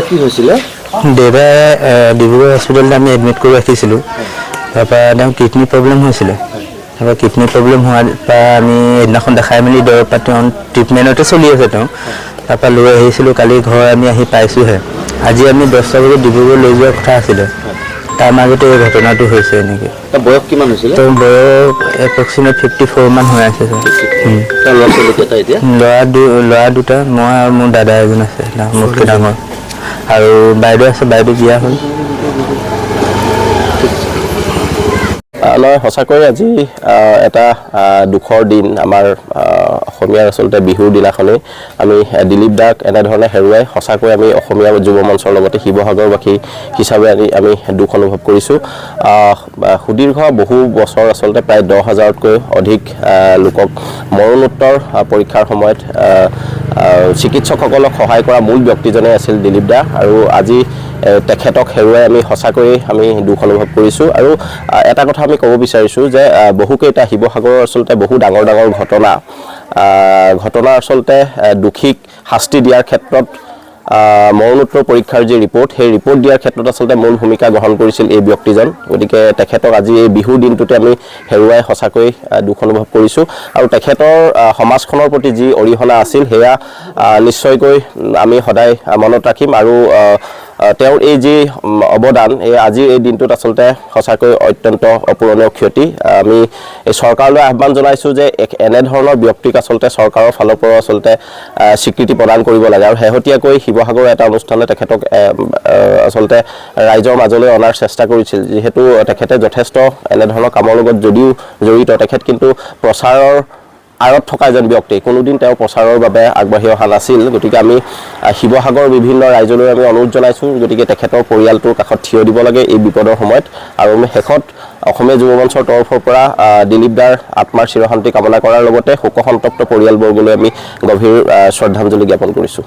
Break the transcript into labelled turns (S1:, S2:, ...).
S1: কি হৈছিলে?
S2: দেউতা ডিব্ৰুগড় হস্পিটেলত আমি এডমিট কৰি ৰাখিছিলোঁ। তাৰপৰা তেওঁ কিডনী প্ৰব্লেম হৈছিলে। তাৰপৰা কিডনী প্ৰব্লেম হোৱাৰ পৰা আমি সেইদিনাখন দেখাই মেলি দৰৱ পাতি ট্ৰিটমেণ্টতে চলি আছে তেওঁ। তাৰপৰা লৈ আহিছিলোঁ, কালি ঘৰ আমি আহি পাইছোঁহে। আজি আমি 10টা বজাত ডিব্ৰুগড় লৈ যোৱাৰ কথা আছিলে। তাৰ মাজতে এই ঘটনাটো হৈছে এনেকৈ।
S1: তাৰ বয়স কিমান হৈছিলে?
S2: তেওঁৰ বয়স এপ্ৰক্সিমেট 54 মান হৈ আছে ছাৰ।
S1: তাৰ ল'ৰা ছোৱালী কেইটা এতিয়া?
S2: ল'ৰা দুটা, মই আৰু মোৰ দাদা এজন আছে মোতকৈ ডাঙৰ, আৰু বাইদেউ আছে, বাইদেউ বিয়া হ'ল।
S3: নহয়, সঁচাকৈ আজি এটা দুখৰ দিন। আমাৰ অসমীয়াৰ আচলতে বিহুৰ দিনাখনেই আমি দিলীপ দাক এনেধৰণে হেৰুৱাই সঁচাকৈ আমি অসমীয়া যুৱ মঞ্চৰ লগতে শিৱসাগৰবাসী হিচাপে আমি দুখ অনুভৱ কৰিছোঁ। সুদীৰ্ঘ বহু বছৰ আচলতে প্ৰায় 10,000তকৈ অধিক লোকক মৰণোত্তৰ পৰীক্ষাৰ সময়ত চিকিৎসকসকলক সহায় কৰা মূল ব্যক্তিজনে আছিল দিলীপ দা, আৰু আজি তেখেতক হেৰুৱাই আমি সঁচাকৈয়ে দুখ অনুভৱ কৰিছোঁ। আৰু এটা কথা আমি ক'ব বিচাৰিছোঁ যে বহুকেইটা শিৱসাগৰৰ আচলতে বহু ডাঙৰ ডাঙৰ ঘটনা আচলতে দোষীক শাস্তি দিয়াৰ ক্ষেত্ৰত মৰণোত্তৰ পৰীক্ষাৰ যি ৰিপৰ্ট, সেই ৰিপৰ্ট দিয়াৰ ক্ষেত্ৰত আচলতে মূল ভূমিকা গ্ৰহণ কৰিছিল এই ব্যক্তিজন। গতিকে তেখেতক আজি এই বিহুৰ দিনটোতে আমি হেৰুৱাই সঁচাকৈ দুখ অনুভৱ কৰিছোঁ। আৰু তেখেতৰ সমাজখনৰ প্ৰতি যি অৰিহণা আছিল সেয়া নিশ্চয়কৈ আমি সদায় মনত ৰাখিম। আৰু তেওঁৰ এই যি অৱদান, আজিৰ এই দিনটোত আচলতে সঁচাকৈ অত্যন্ত অপূৰণীয় ক্ষতি। আমি এই চৰকাৰলৈ আহ্বান জনাইছোঁ যে এনেধৰণৰ ব্যক্তিক আচলতে চৰকাৰৰ ফালৰ পৰা আচলতে স্বীকৃতি প্ৰদান কৰিব লাগে। আৰু শেহতীয়াকৈ শিৱসাগৰৰ এটা অনুষ্ঠানে তেখেতক আচলতে ৰাইজৰ মাজলৈ অনাৰ চেষ্টা কৰিছিল। যিহেতু তেখেতে যথেষ্ট এনেধৰণৰ কামৰ লগত যদিও জড়িত, তেখেত কিন্তু প্ৰচাৰৰ আঁৰত থকা এজন ব্যক্তি, কোনোদিন তেওঁ প্ৰচাৰৰ বাবে আগবাঢ়ি অহা নাছিল। গতিকে আমি শিৱসাগৰৰ বিভিন্ন ৰাইজলৈ আমি অনুৰোধ জনাইছোঁ, গতিকে তেখেতৰ পৰিয়ালটোৰ কাষত থিয় দিব লাগে এই বিপদৰ সময়ত। আৰু আমি শেষত অসমীয়া যুৱ মঞ্চৰ তৰফৰ পৰা দিলীপ দাৰ আত্মাৰ চিৰশান্তি কামনা কৰাৰ লগতে শোকসন্তপ্ত পৰিয়ালবৰ্গলৈ আমি গভীৰ শ্ৰদ্ধাঞ্জলি জ্ঞাপন কৰিছোঁ।